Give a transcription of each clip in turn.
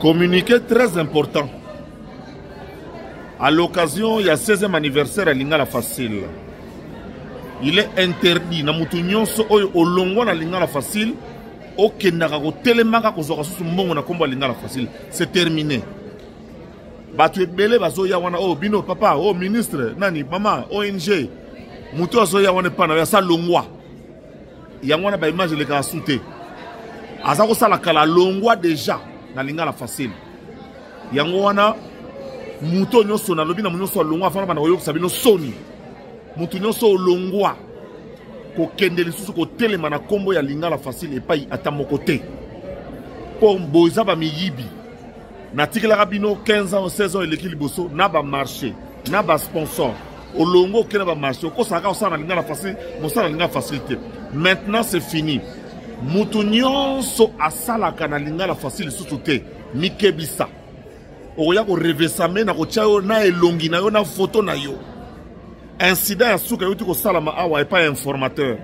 Communiqué très important. À l'occasion, il y a 16e anniversaire à Lingala Facile. Il est interdit, na mutu nyonso oyo olongwa na Lingala Facile, okendaka ko telemaka ko zoka susu mbongo na kombo Lingala Facile. C'est terminé. Batu ebele bazoya wana oh bino papa, oh ministre, nani mama, ONG. Mutu azoya wana pana ya sa longwa. Yangwana ba image le ka sunte. Azako sala kala longwa déjà na Lingala Facile. Yangwana mutu nyonso na lobi na nyonso longwa afana bana koyo sabino soni. Mutu nyonso longwa ko kende lisusu ko telema na kombo ya Lingala Facile epai ata mokote. Po mboza ba miyibi. Na tikela rabino 15 ans 16 ans eleki liboso na ba marché, na ba sponsor. Olongo kena ba marché, ko saka osana Lingala Facile, mosala Lingala Facilité. Maintenant c'est fini. Mutu nyonso asalaka na Lingala Facile lisusu te, mikebisa. Oya ko revesame na ko tiao na elongi na yo na photo na yo. Incident ya suka yotu ko salama awa et pas informateur.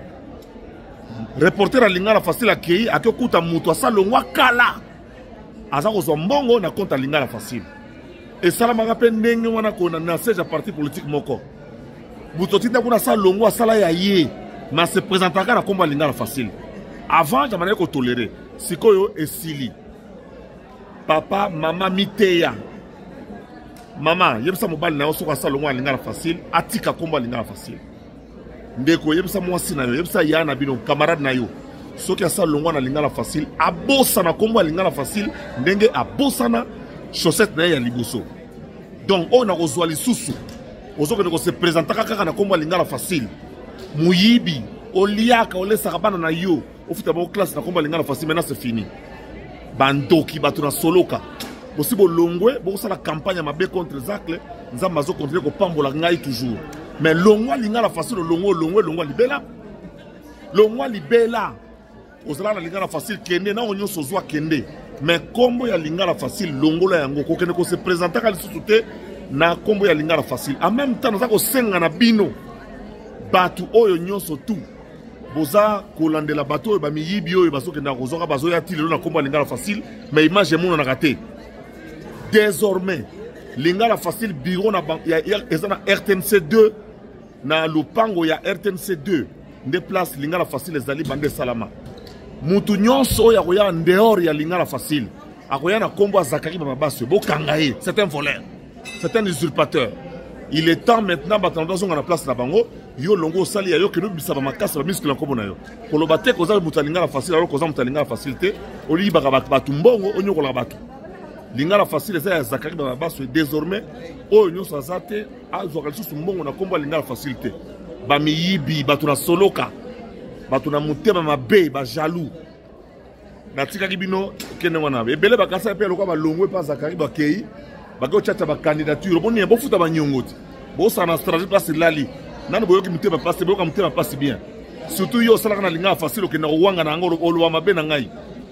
Reporter à Lingala Facile akei akokuta mutu asalongwa kala. Aza ko zombongo na compte Lingala Facile. Et salama ngape ndenge wana ko na siège parti politique moko. Mutu tinda kuna salongwa sala ya ye, mais se présentaka na komba Lingala Facile. Avant jamane ko tolérer. Sikoyo esili. Papa, maman miteya. Maman, yebisa mobali na yo soka salongwa Lingala Facile, atika komba Lingala Facile. Ndeko yebisa mwasi na yo, yebisa yana bino camarade na yo. Soki asa longwa na Lingala Facile, abosa na kombo Lingala Facile, ndenge abosa na chaussette na ya liboso. Donc on a kozwa lisusu. Ozoko de ko se présenter kaka na kombo Lingala Facile. Muyibi, oliaka olesa kabana na yo, ofita ba classe na kombo Lingala Facile, maintenant c'est fini. Bandoki batu na soloka. Possible longwe, bo la campagne mabe contre Zacle, nzamba zo contre ko pambola ngai toujours. Mais longwa Lingala Facile, longwa libela. Longwa libela. Ozala na Lingala Facile kende na onyo sozwa kende. Mais kombo ya Lingala Facile longola yango ko kende ko se présenter ka lisusu te na kombo ya Lingala Facile. En même temps nous ko senga na bino. Batu oyo nyonso tout. Boza kolandela bato oyo ba miyibi oyo basoke na kozoka bazoya tilelo na kombo ya Lingala Facile, mais image mon na raté. Désormais Lingala Facile bureau na ya RTNC 2 na lupango ya RTNC 2 nde place Lingala Facile ezali bande salama. Mutu nyonso ya koya en dehors ya Lingala Facile akoya na kombo Zakari Mabasso bokangaye, c'est un voleur, c'est un usurpateur. Il est temps maintenant batandons na place na bango yo longo sali ya yo ke no bisa ba makasa ba muscle na kombo na yo kolobate ko za mutu Lingala Facile alors ko za mutu Lingala Facilité oli ba batu mbongo onyoko la batu Lingala Facile za Zakari Mabasso désormais o nyonso azate azwaka lisusu mbongo na kombo Lingala Facilité ba miyibi batu na soloka batu na mutema mabe ba jaloux na tika kibino kene wana ebele bakasa pe lokwa balongwe pa Zakari bakei bako chacha ba candidature boni bo futa ba nyongoti bo sana stratégie place lali nani boyoki mutema passe boyoka mutema passe bien surtout yo sala kana Lingala Facile ke na wanga na ngolo olwa mabe na ngai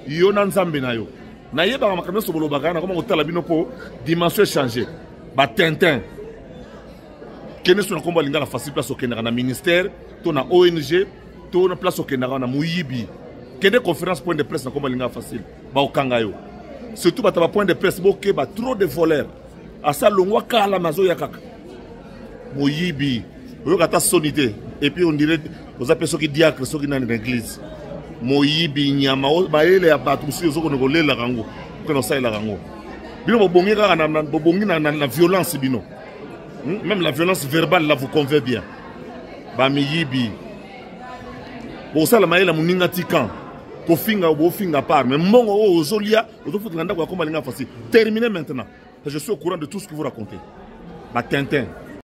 yo na nzambe na yo na yeba makamyo sobolo bakana koma kotala bino po dimension changer ba tintin kene so na komba Lingala Facile place okenda na ministère to na ONG to na place okenda na muyibi kende conférence point de presse na komba Lingala Facile ba okanga yo surtout ba point de presse boke ba trop de voleurs asa longwa kala mazo ya kaka muyibi oyo kata sonité et puis on dirait aux appels ceux qui diacre ceux qui dans l'église moyibi nyama ba ele ya batu si ozoko ne kolela rango ko no saila rango bino bobongi kaka na bobongi na violence bino. Même la violence verbale là vous convient bien. Bamiyibi. Pour ça la maïla muninga tikan. Kofinga ou finga par. Mais mon ozolia, ozofutlanda kwa komba Lingala Facile. Terminé maintenant. Je suis au courant de tout ce que vous racontez. Ba Tintin.